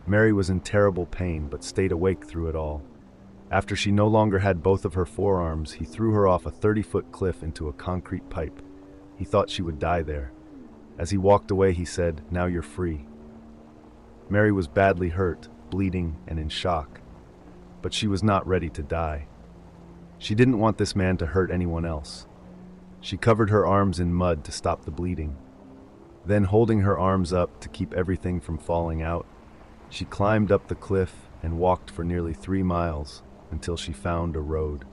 Mary was in terrible pain, but stayed awake through it all. After she no longer had both of her forearms, he threw her off a 30-foot cliff into a concrete pipe. He thought she would die there. As he walked away, he said, "Now you're free." Mary was badly hurt, bleeding, and in shock. But she was not ready to die. She didn't want this man to hurt anyone else. She covered her arms in mud to stop the bleeding. Then, holding her arms up to keep everything from falling out, she climbed up the cliff and walked for nearly 3 miles until she found a road.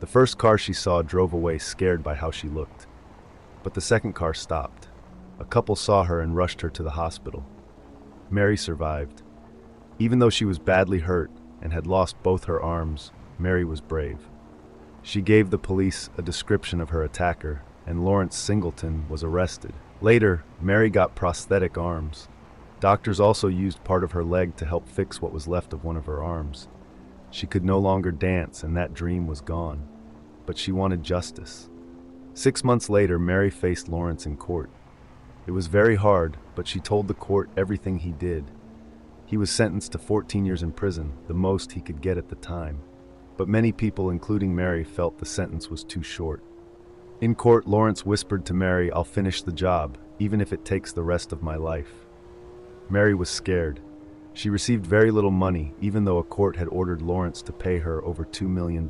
The first car she saw drove away, scared by how she looked. But the second car stopped. A couple saw her and rushed her to the hospital. Mary survived. Even though she was badly hurt and had lost both her arms, Mary was brave. She gave the police a description of her attacker, and Lawrence Singleton was arrested. Later, Mary got prosthetic arms. Doctors also used part of her leg to help fix what was left of one of her arms. She could no longer dance, and that dream was gone. But she wanted justice. 6 months later, Mary faced Lawrence in court. It was very hard, but she told the court everything he did. He was sentenced to 14 years in prison, the most he could get at the time. But many people, including Mary, felt the sentence was too short. In court, Lawrence whispered to Mary, "I'll finish the job, even if it takes the rest of my life." Mary was scared. She received very little money, even though a court had ordered Lawrence to pay her over $2 million.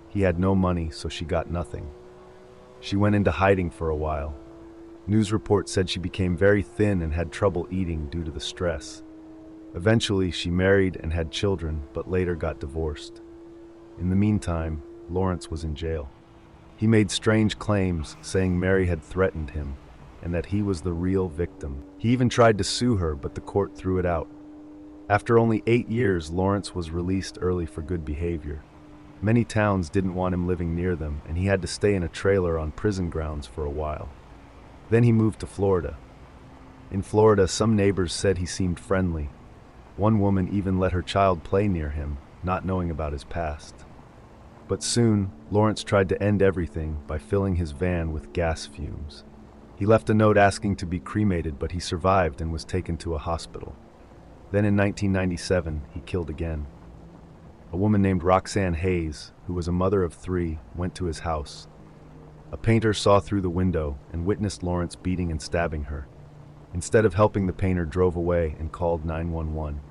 He had no money, so she got nothing. She went into hiding for a while. News reports said she became very thin and had trouble eating due to the stress. Eventually, she married and had children, but later got divorced. In the meantime, Lawrence was in jail. He made strange claims, saying Mary had threatened him, and that he was the real victim. He even tried to sue her, but the court threw it out. After only 8 years, Lawrence was released early for good behavior. Many towns didn't want him living near them, and he had to stay in a trailer on prison grounds for a while. Then he moved to Florida. In Florida, some neighbors said he seemed friendly. One woman even let her child play near him, not knowing about his past. But soon, Lawrence tried to end everything by filling his van with gas fumes. He left a note asking to be cremated, but he survived and was taken to a hospital. Then in 1997, he killed again. A woman named Roxanne Hayes, who was a mother of 3, went to his house. A painter saw through the window and witnessed Lawrence beating and stabbing her. Instead of helping, the painter drove away and called 911.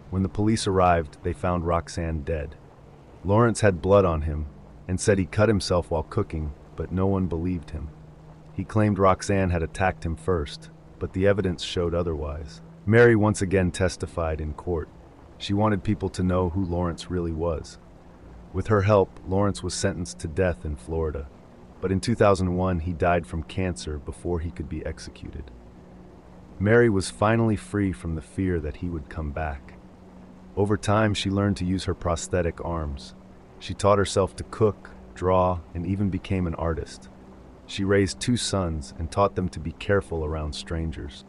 When the police arrived, they found Roxanne dead. Lawrence had blood on him and said he cut himself while cooking, but no one believed him. He claimed Roxanne had attacked him first, but the evidence showed otherwise. Mary once again testified in court. She wanted people to know who Lawrence really was. With her help, Lawrence was sentenced to death in Florida. But in 2001, he died from cancer before he could be executed. Mary was finally free from the fear that he would come back. Over time, she learned to use her prosthetic arms. She taught herself to cook, draw, and even became an artist. She raised 2 sons and taught them to be careful around strangers.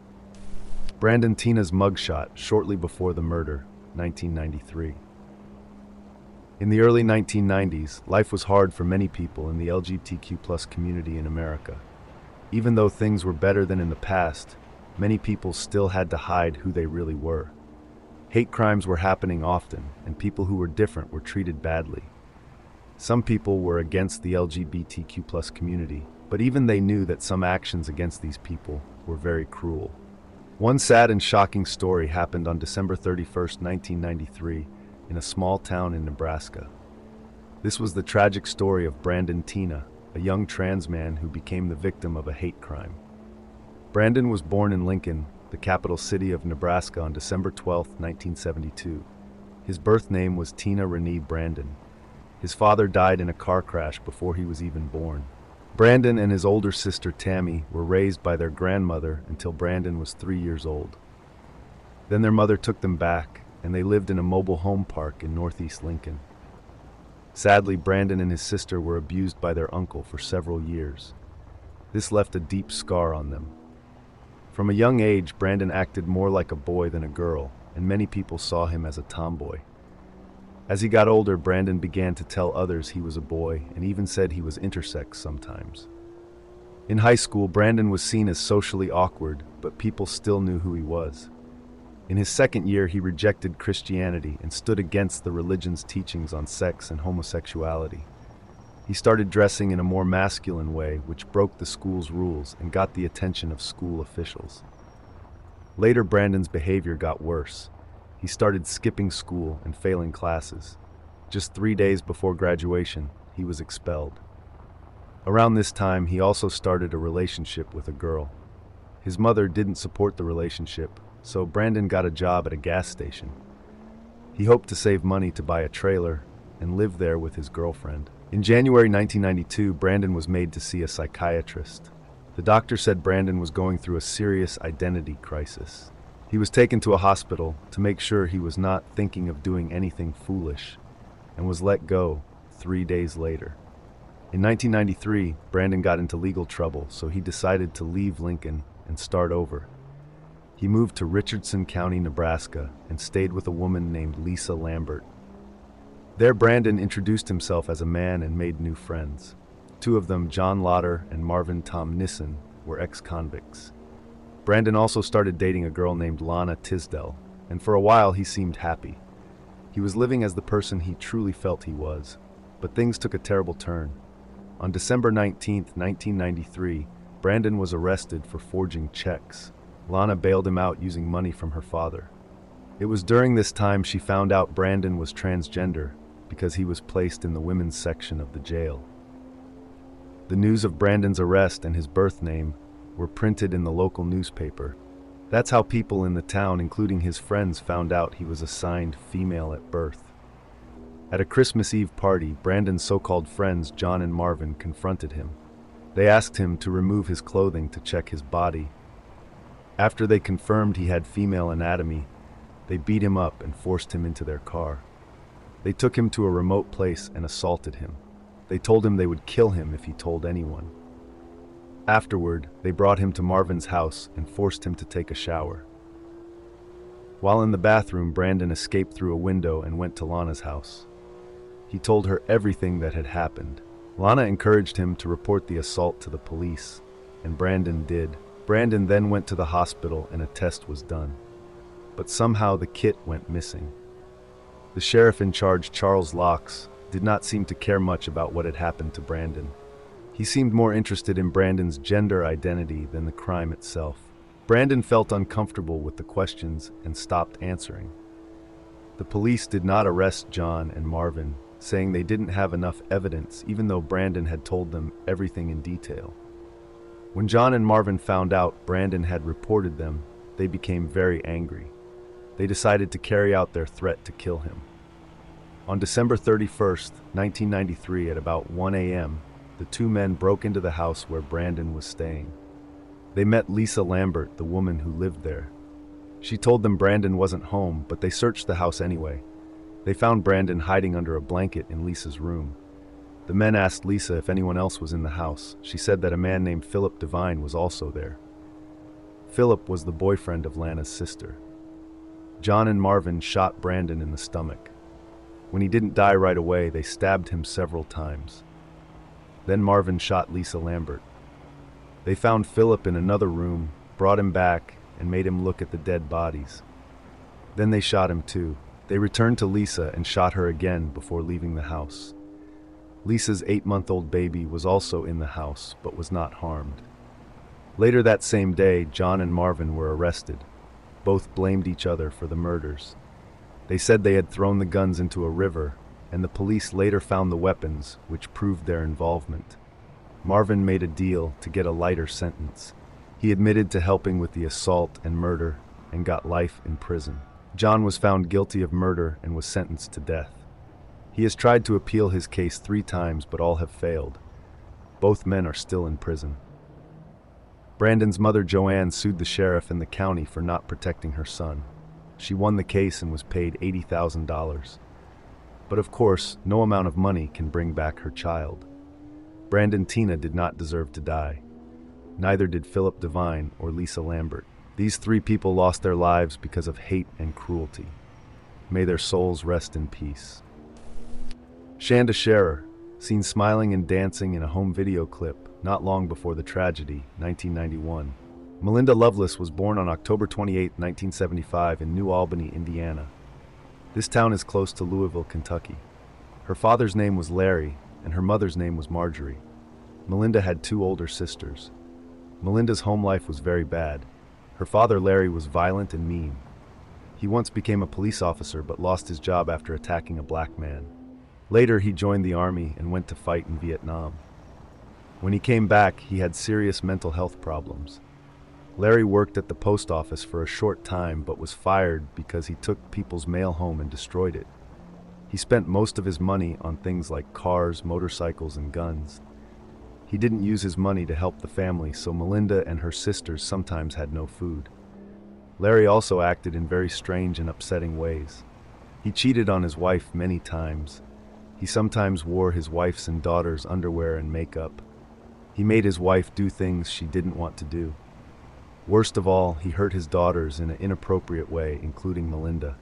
Brandon Teena's mugshot shortly before the murder, 1993. In the early 1990s, life was hard for many people in the LGBTQ+ community in America. Even though things were better than in the past, many people still had to hide who they really were. Hate crimes were happening often, and people who were different were treated badly. Some people were against the LGBTQ+ community, but even they knew that some actions against these people were very cruel. One sad and shocking story happened on December 31st, 1993, in a small town in Nebraska. This was the tragic story of Brandon Teena, a young trans man who became the victim of a hate crime. Brandon was born in Lincoln, the capital city of Nebraska, on December 12, 1972. His birth name was Teena Renee Brandon. His father died in a car crash before he was even born. Brandon and his older sister Tammy were raised by their grandmother until Brandon was 3 years old. Then their mother took them back, and they lived in a mobile home park in northeast Lincoln. Sadly, Brandon and his sister were abused by their uncle for several years. This left a deep scar on them. From a young age, Brandon acted more like a boy than a girl, and many people saw him as a tomboy. As he got older, Brandon began to tell others he was a boy and even said he was intersex sometimes. In high school, Brandon was seen as socially awkward, but people still knew who he was. In his second year, he rejected Christianity and stood against the religion's teachings on sex and homosexuality. He started dressing in a more masculine way, which broke the school's rules and got the attention of school officials. Later, Brandon's behavior got worse. He started skipping school and failing classes. Just 3 days before graduation, he was expelled. Around this time, he also started a relationship with a girl. His mother didn't support the relationship, so Brandon got a job at a gas station. He hoped to save money to buy a trailer and live there with his girlfriend. In January 1992, Brandon was made to see a psychiatrist. The doctor said Brandon was going through a serious identity crisis. He was taken to a hospital to make sure he was not thinking of doing anything foolish, and was let go 3 days later. In 1993, Brandon got into legal trouble, so he decided to leave Lincoln and start over. He moved to Richardson County, Nebraska, and stayed with a woman named Lisa Lambert. There, Brandon introduced himself as a man and made new friends. 2 of them, John Lauder and Marvin Tom Nissen, were ex-convicts. Brandon also started dating a girl named Lana Tisdell, and for a while he seemed happy. He was living as the person he truly felt he was, but things took a terrible turn. On December 19, 1993, Brandon was arrested for forging checks. Lana bailed him out using money from her father. It was during this time she found out Brandon was transgender because he was placed in the women's section of the jail. The news of Brandon's arrest and his birth name were printed in the local newspaper. That's how people in the town, including his friends, found out he was assigned female at birth. At a Christmas Eve party, Brandon's so-called friends, John and Marvin, confronted him. They asked him to remove his clothing to check his body. After they confirmed he had female anatomy, they beat him up and forced him into their car. They took him to a remote place and assaulted him. They told him they would kill him if he told anyone. Afterward, they brought him to Marvin's house and forced him to take a shower. While in the bathroom, Brandon escaped through a window and went to Lana's house. He told her everything that had happened. Lana encouraged him to report the assault to the police, and Brandon did. Brandon then went to the hospital and a test was done. But somehow the kit went missing. The sheriff in charge, Charles Locks, did not seem to care much about what had happened to Brandon. He seemed more interested in Brandon's gender identity than the crime itself. Brandon felt uncomfortable with the questions and stopped answering. The police did not arrest John and Marvin, saying they didn't have enough evidence, even though Brandon had told them everything in detail. When John and Marvin found out Brandon had reported them, they became very angry. They decided to carry out their threat to kill him. On December 31st, 1993, at about 1 a.m., the 2 men broke into the house where Brandon was staying. They met Lisa Lambert, the woman who lived there. She told them Brandon wasn't home, but they searched the house anyway. They found Brandon hiding under a blanket in Lisa's room. The men asked Lisa if anyone else was in the house. She said that a man named Philip Devine was also there. Philip was the boyfriend of Lana's sister. John and Marvin shot Brandon in the stomach. When he didn't die right away, they stabbed him several times. Then Marvin shot Lisa Lambert. They found Philip in another room, brought him back, and made him look at the dead bodies. Then they shot him too. They returned to Lisa and shot her again before leaving the house. Lisa's 8-month-old baby was also in the house, but was not harmed. Later that same day, John and Marvin were arrested. Both blamed each other for the murders. They said they had thrown the guns into a river, and the police later found the weapons, which proved their involvement. Marvin made a deal to get a lighter sentence. He admitted to helping with the assault and murder and got life in prison. John was found guilty of murder and was sentenced to death. He has tried to appeal his case 3 times, but all have failed. Both men are still in prison. Brandon's mother, Joanne, sued the sheriff and the county for not protecting her son. She won the case and was paid $80,000. But of course, no amount of money can bring back her child. Brandon Teena did not deserve to die. Neither did Philip Devine or Lisa Lambert. These three people lost their lives because of hate and cruelty. May their souls rest in peace. Shanda Scherer, seen smiling and dancing in a home video clip not long before the tragedy, 1991. Melinda Loveless was born on October 28, 1975 in New Albany, Indiana. This town is close to Louisville, Kentucky. Her father's name was Larry, and her mother's name was Marjorie. Melinda had two older sisters. Melinda's home life was very bad. Her father, Larry, was violent and mean. He once became a police officer but lost his job after attacking a black man. Later, he joined the army and went to fight in Vietnam. When he came back, he had serious mental health problems. Larry worked at the post office for a short time but was fired because he took people's mail home and destroyed it. He spent most of his money on things like cars, motorcycles, and guns. He didn't use his money to help the family, so Melinda and her sisters sometimes had no food. Larry also acted in very strange and upsetting ways. He cheated on his wife many times. He sometimes wore his wife's and daughter's underwear and makeup. He made his wife do things she didn't want to do. Worst of all, he hurt his daughters in an inappropriate way, including Melinda.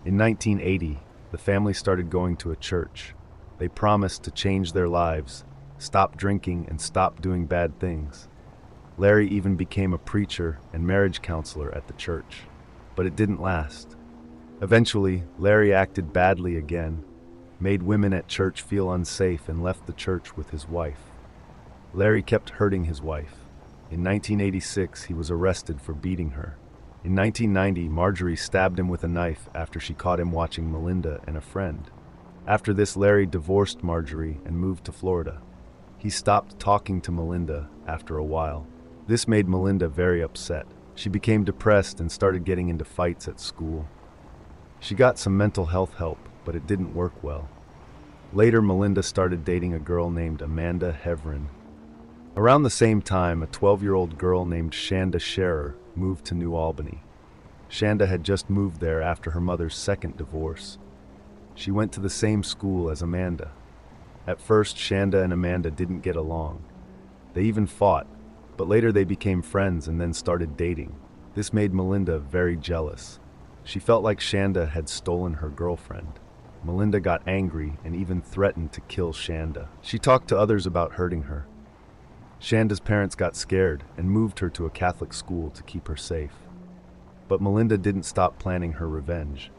In 1980, the family started going to a church. They promised to change their lives, stop drinking, and stop doing bad things. Larry even became a preacher and marriage counselor at the church. But it didn't last. Eventually, Larry acted badly again, made women at church feel unsafe, and left the church with his wife. Larry kept hurting his wife. In 1986, he was arrested for beating her. In 1990, Marjorie stabbed him with a knife after she caught him watching Melinda and a friend. After this, Larry divorced Marjorie and moved to Florida. He stopped talking to Melinda after a while. This made Melinda very upset. She became depressed and started getting into fights at school. She got some mental health help, but it didn't work well. Later, Melinda started dating a girl named Amanda Hevrin. Around the same time, a 12-year-old girl named Shanda Scherer moved to New Albany. Shanda had just moved there after her mother's second divorce. She went to the same school as Amanda. At first, Shanda and Amanda didn't get along. They even fought, but later they became friends and then started dating. This made Melinda very jealous. She felt like Shanda had stolen her girlfriend. Melinda got angry and even threatened to kill Shanda. She talked to others about hurting her. Shanda's parents got scared and moved her to a Catholic school to keep her safe. But Melinda didn't stop planning her revenge.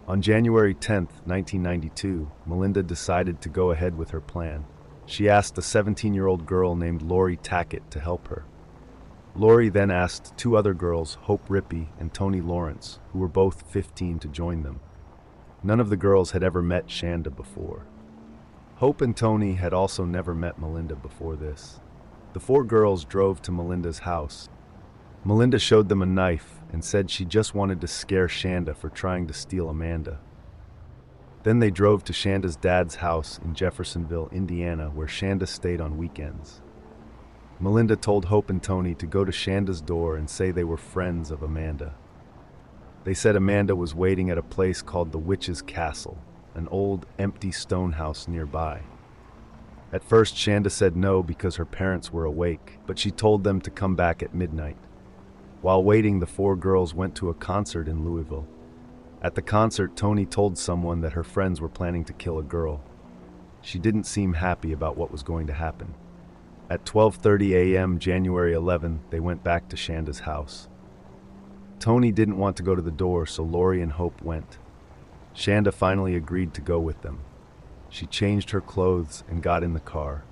On January 10, 1992, Melinda decided to go ahead with her plan. She asked a 17-year-old girl named Lori Tackett to help her. Lori then asked two other girls, Hope Rippey and Toni Lawrence, who were both 15, to join them. None of the girls had ever met Shanda before. Hope and Toni had also never met Melinda before this. The four girls drove to Melinda's house. Melinda showed them a knife and said she just wanted to scare Shanda for trying to steal Amanda. Then they drove to Shanda's dad's house in Jeffersonville, Indiana, where Shanda stayed on weekends. Melinda told Hope and Toni to go to Shanda's door and say they were friends of Amanda. They said Amanda was waiting at a place called the Witch's Castle, an old, empty stone house nearby. At first, Shanda said no because her parents were awake, but she told them to come back at midnight. While waiting, the four girls went to a concert in Louisville. At the concert, Toni told someone that her friends were planning to kill a girl. She didn't seem happy about what was going to happen. At 12:30 a.m. January 11, they went back to Shanda's house. Toni didn't want to go to the door, so Lori and Hope went. Shanda finally agreed to go with them. She changed her clothes and got in the car.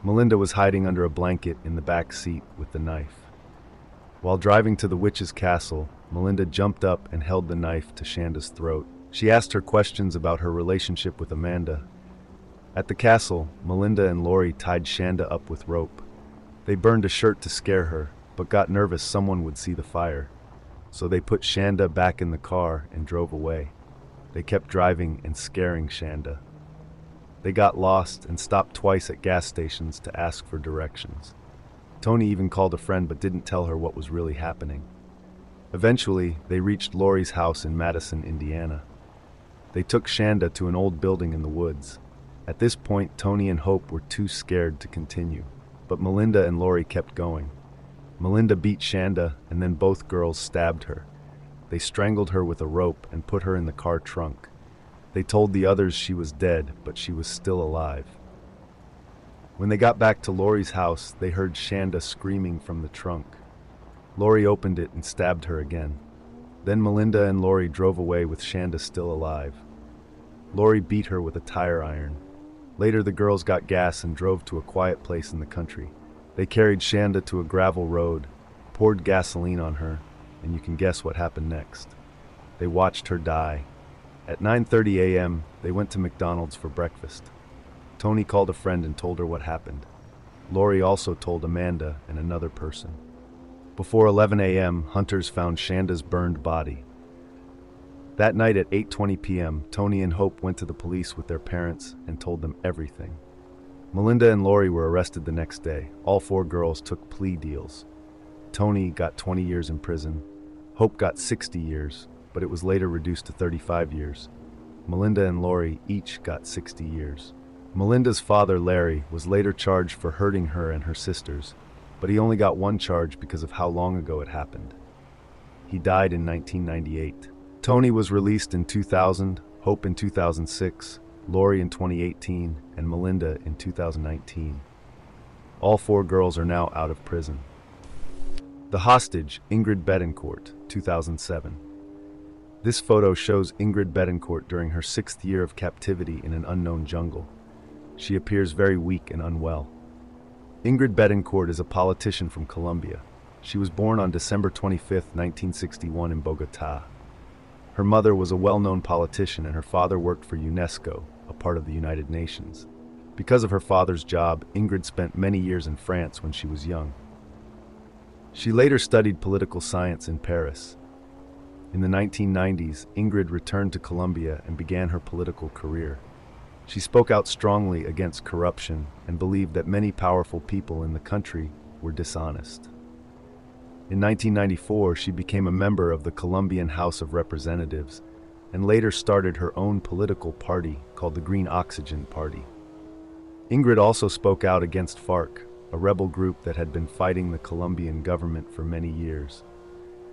Melinda was hiding under a blanket in the back seat with the knife. While driving to the witch's castle, Melinda jumped up and held the knife to Shanda's throat. She asked her questions about her relationship with Amanda. At the castle, Melinda and Lori tied Shanda up with rope. They burned a shirt to scare her, but got nervous someone would see the fire. So they put Shanda back in the car and drove away. They kept driving and scaring Shanda. They got lost and stopped twice at gas stations to ask for directions. Toni even called a friend but didn't tell her what was really happening. Eventually, they reached Lori's house in Madison, Indiana. They took Shanda to an old building in the woods. At this point, Toni and Hope were too scared to continue. but Melinda and Lori kept going. Melinda beat Shanda, and then both girls stabbed her. They strangled her with a rope and put her in the car trunk. They told the others she was dead, but she was still alive. When they got back to Lori's house, they heard Shanda screaming from the trunk. Lori opened it and stabbed her again. Then Melinda and Lori drove away with Shanda still alive. Lori beat her with a tire iron. Later, the girls got gas and drove to a quiet place in the country. They carried Shanda to a gravel road, poured gasoline on her, and you can guess what happened next. They watched her die. At 9:30 a.m., they went to McDonald's for breakfast. Tony called a friend and told her what happened. Lori also told Amanda and another person. Before 11 a.m., hunters found Shanda's burned body. That night at 8:20 p.m., Tony and Hope went to the police with their parents and told them everything. Melinda and Lori were arrested the next day. All 4 girls took plea deals. Tony got 20 years in prison. Hope got 60 years, but it was later reduced to 35 years. Melinda and Lori each got 60 years. Melinda's father, Larry, was later charged for hurting her and her sisters, but he only got 1 charge because of how long ago it happened. He died in 1998. Tony was released in 2000, Hope in 2006, Lori in 2018, and Melinda in 2019. All 4 girls are now out of prison. The hostage, Ingrid Betancourt, 2007. This photo shows Ingrid Betancourt during her 6th year of captivity in an unknown jungle. She appears very weak and unwell. Ingrid Betancourt is a politician from Colombia. She was born on December 25, 1961 in Bogotá. Her mother was a well-known politician and her father worked for UNESCO, a part of the United Nations. Because of her father's job, Ingrid spent many years in France when she was young. She later studied political science in Paris. In the 1990s, Ingrid returned to Colombia and began her political career. She spoke out strongly against corruption and believed that many powerful people in the country were dishonest. In 1994, she became a member of the Colombian House of Representatives and later started her own political party called the Green Oxygen Party. Ingrid also spoke out against FARC, a rebel group that had been fighting the Colombian government for many years.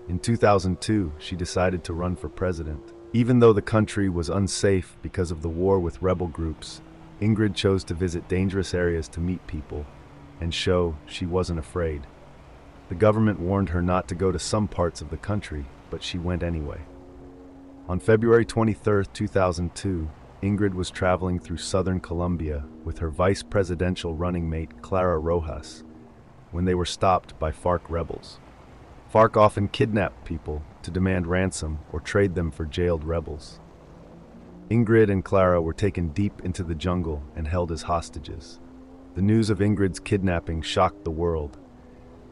In 2002, she decided to run for president. Even though the country was unsafe because of the war with rebel groups, Ingrid chose to visit dangerous areas to meet people and show she wasn't afraid. The government warned her not to go to some parts of the country, but she went anyway. On February 23, 2002, Ingrid was traveling through southern Colombia with her vice presidential running mate Clara Rojas when they were stopped by FARC rebels. FARC often kidnapped people to demand ransom or trade them for jailed rebels. Ingrid and Clara were taken deep into the jungle and held as hostages. The news of Ingrid's kidnapping shocked the world.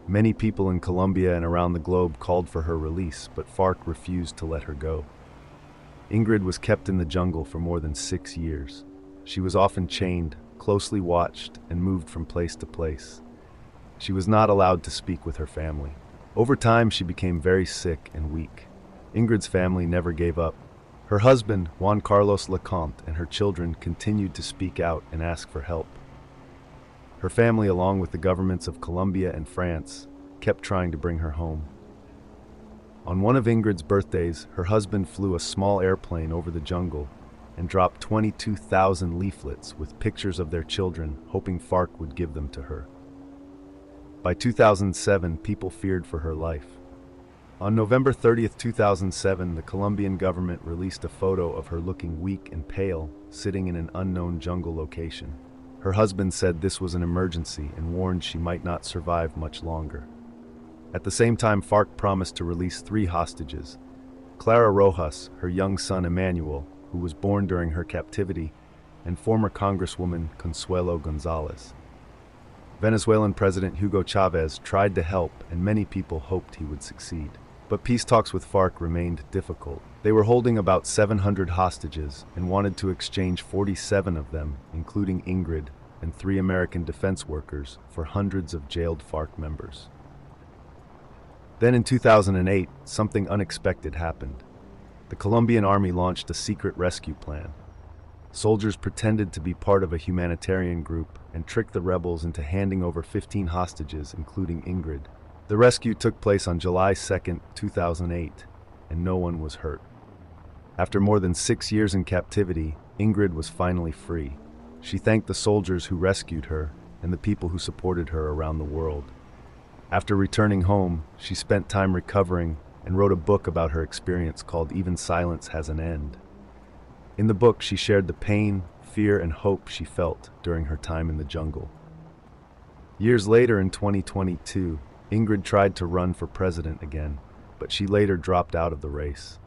Many people in Colombia and around the globe called for her release, but FARC refused to let her go. Ingrid was kept in the jungle for more than 6 years. She was often chained, closely watched, and moved from place to place. She was not allowed to speak with her family. Over time, she became very sick and weak. Ingrid's family never gave up. Her husband, Juan Carlos Lecomte, and her children continued to speak out and ask for help. Her family, along with the governments of Colombia and France, kept trying to bring her home. On one of Ingrid's birthdays, her husband flew a small airplane over the jungle and dropped 22,000 leaflets with pictures of their children, hoping FARC would give them to her. By 2007, people feared for her life. On November 30, 2007, the Colombian government released a photo of her looking weak and pale, sitting in an unknown jungle location. Her husband said this was an emergency and warned she might not survive much longer. At the same time, FARC promised to release 3 hostages: Clara Rojas, her young son Emmanuel, who was born during her captivity, and former Congresswoman Consuelo Gonzalez. Venezuelan President Hugo Chavez tried to help, and many people hoped he would succeed. But peace talks with FARC remained difficult. They were holding about 700 hostages and wanted to exchange 47 of them, including Ingrid and 3 American defense workers, for hundreds of jailed FARC members. Then in 2008, something unexpected happened. The Colombian army launched a secret rescue plan. Soldiers pretended to be part of a humanitarian group and tricked the rebels into handing over 15 hostages, including Ingrid. The rescue took place on July 2, 2008, and no one was hurt. After more than 6 years in captivity, Ingrid was finally free. She thanked the soldiers who rescued her and the people who supported her around the world. After returning home, she spent time recovering and wrote a book about her experience called Even Silence Has an End. In the book, she shared the pain, fear, and hope she felt during her time in the jungle. Years later, in 2022, Ingrid tried to run for president again, but she later dropped out of the race.